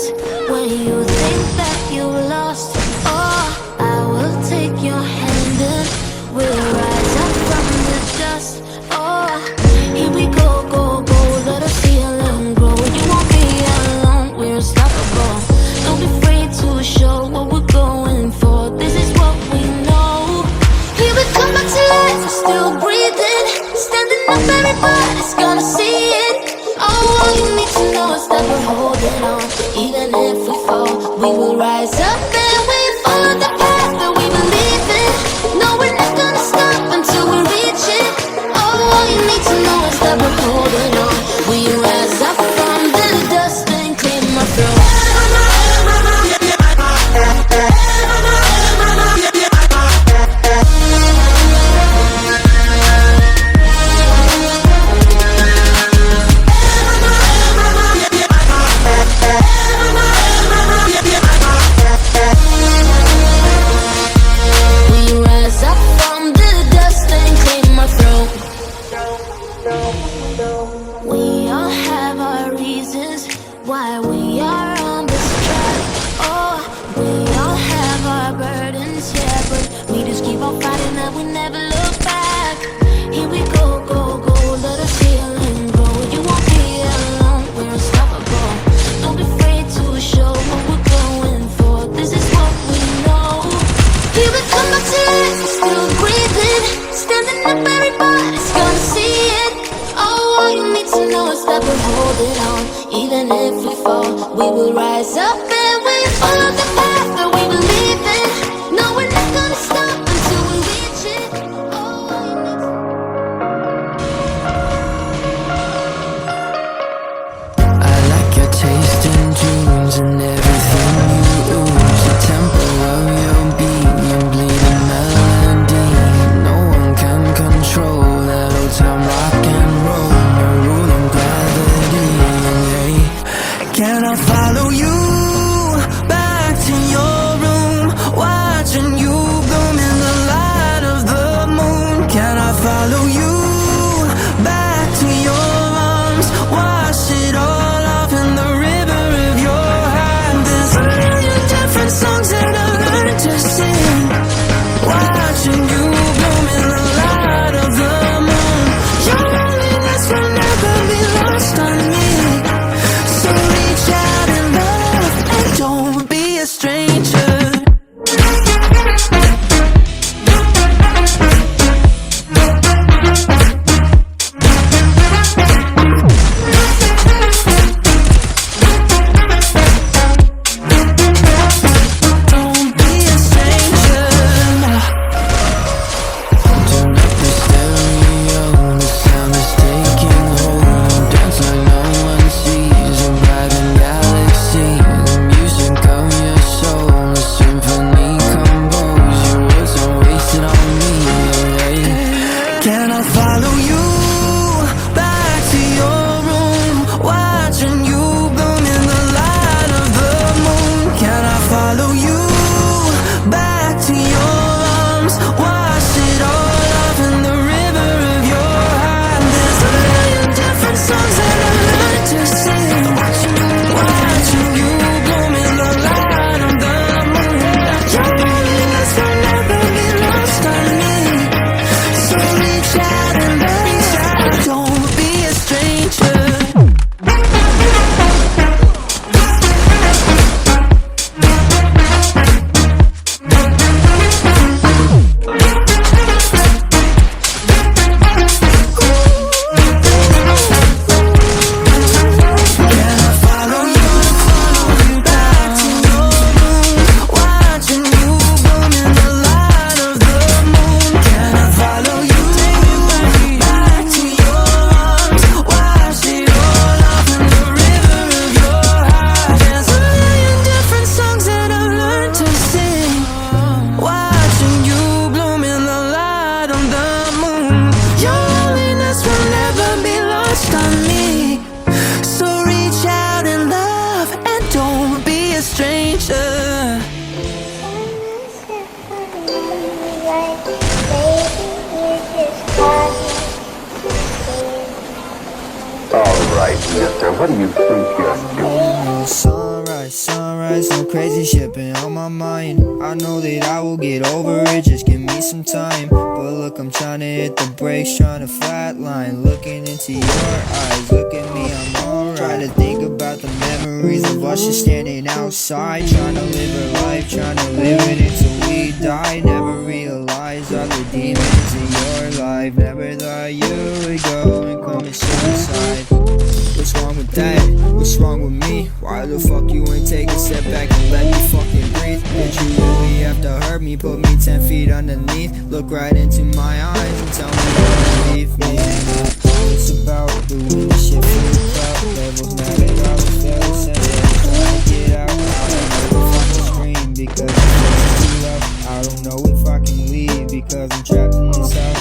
dust. When you think that you lost, oh, I will take your hand and we'll rise up from the dust. Oh, here we go, go, go, let us heal and grow. You won't be alone, we're unstoppable. Don't be afraid to show what we're going for. This is what we know. Here we come back to life, we're still breathing. Standing up, everybody's gonna see it. Oh, all you need to know is that we're holding on. Even if we fall, we will rise up and we follow the path that we believe in. No, we're not gonna stop until we reach it. Oh, all you need to know is that we're holding on. We rise up from the dust and clear my throat. We all have our reasons why we are on this track. Oh, we all have our burdens, yeah, but we just keep on fighting and we never look back. Here we go, go, go, let us heal and grow. You won't be alone, we're unstoppable. Don't be afraid to show what we're going for. This is what we know. Here we come back to life, we're still breathing. Standing up, everybody's gonna see it. All you need to know is that we're holding on. Even if we fall, we will rise up and we follow the path that we believe in. No, we're not gonna stop until we reach it. All you need to I like your taste in dreams and everything you ooze. The tempo of your beat, your bleeding melody. No one can control that old time rock and roll. No rule of gravity. Can I follow you back to your room, watching you bloom in the light of the moon? Can I follow you back to your arms, wash it all off in the river of your heart? There's a million different songs that I learned to sing, watching you bloom in the light of the moon. Your loneliness will never be lost on me, so reach out and love and don't be a stranger. Don't be a stranger. Turn up the stereo, the sound is taking hold. Dance like no one sees, a vibing galaxy. The music of your soul, a symphony composed. Your words are wasted on me, yeah. Can I follow you back to your room, watching you bloom in the light of the moon? Can I follow you back to your arms, wash it all off in the river of your heart? There's a million different songs that I learned to sing, watching you bloom in the light of the moon. Your loneliness will never be lost on me, so reach out and love, don't be a stranger. Can I follow you back to your room, watching you bloom in the light of the moon? Can I follow you back to your arms, wash it all off in the river of your heart? There's a million different songs that I've learned to sing, watching you bloom in the light of the moon. Your loneliness will never be lost on me, so reach out and love and don't be a stranger. All right, mister, what do you think you're doing? Sunrise. sunrise, no crazy shit been on my mind. I know that I will get over it, just give me some time. But look, I'm trying to hit the brakes, trying to flatline. Looking into your eyes, look at me, I'm alright. Trying to think about the memories of us just standing outside, trying to live our life, trying to live it until we die. Never realized all the demons in your life. Never thought you would go and commit suicide. What's wrong with that? What's wrong with me? Why the fuck you ain't take a step back and let me fucking breathe? Did you really have to hurt me? Put me 10 feet underneath? Look right into my eyes and tell me you believe me. It's about doing this shit for the crowd. Devil's mad at all the fellas and they're trying to get out. I don't know if I can scream because it's too loud. I don't know if I can leave because I'm trapped in this house.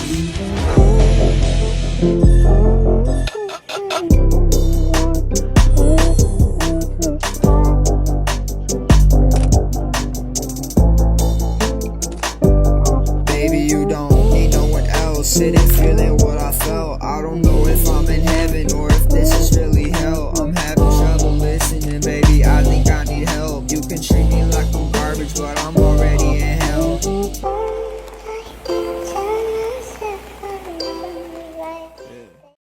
Sitting feeling what I felt. I don't know if I'm in heaven or if this is really hell. I'm having trouble listening, baby, I think I need help. You can treat me like I'm garbage, but I'm